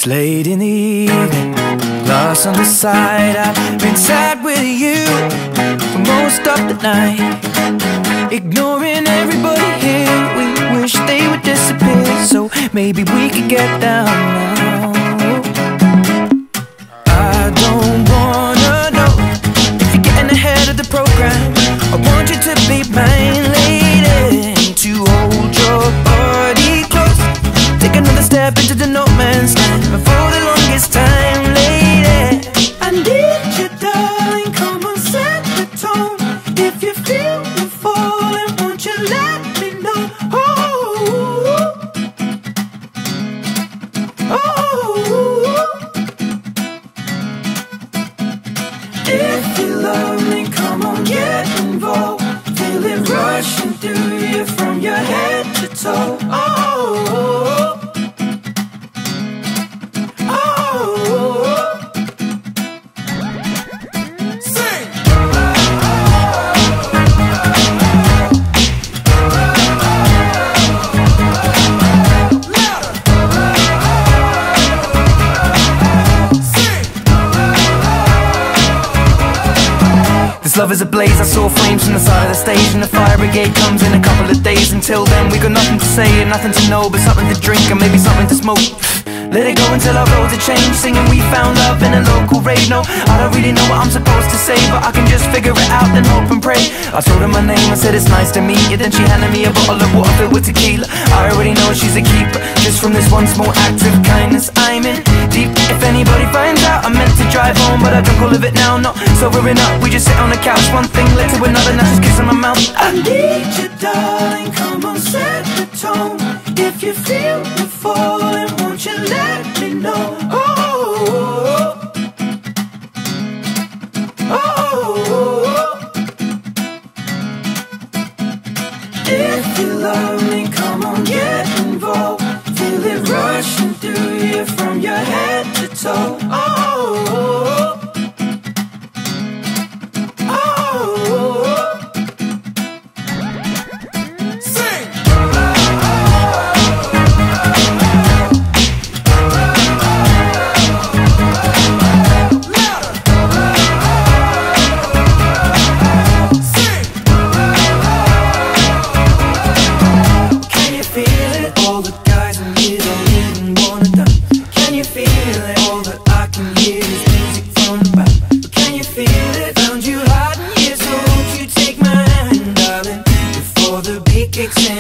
It's late in the evening, lost on the side. I've been sad with you for most of the night, ignoring everybody here. We wish they would disappear, so maybe we could get down now. I don't wanna know if you're getting ahead of the program. I want you to be mine, lady, to hold your body close. Take another step into the no man's land for the longest time, lady. I need you, darling, come on, set the tone. If you feel the falling, won't you let me know? Oh, oh. If you love me, come on, get involved. Feel it rushing through you from your head to toe. Oh. This love is ablaze, I saw flames from the side of the stage, and the fire brigade comes in a couple of days. Until then we got nothing to say and nothing to know, but something to drink and maybe something to smoke. Let it go until our roads are changed, singing we found love in a local rave. No, I don't really know what I'm supposed to say, but I can just figure it out, then hope and pray. I told her my name, I said it's nice to meet you. Then she handed me a bottle of water filled with tequila. I already know she's a keeper, just from this one small act of kindness. I'm in deep. If anybody finds out, I meant to drive home, but I drunk all of it now. Not sobering up, we just sit on the couch. One thing led to another, now she's kissing my mouth. I need you, darling, come on, set the tone. If you feel the falling, won't you let me know? Oh, oh, oh. If you love me, come on, get involved. Feel it rushing through you from your head to toe. Oh, kicks in.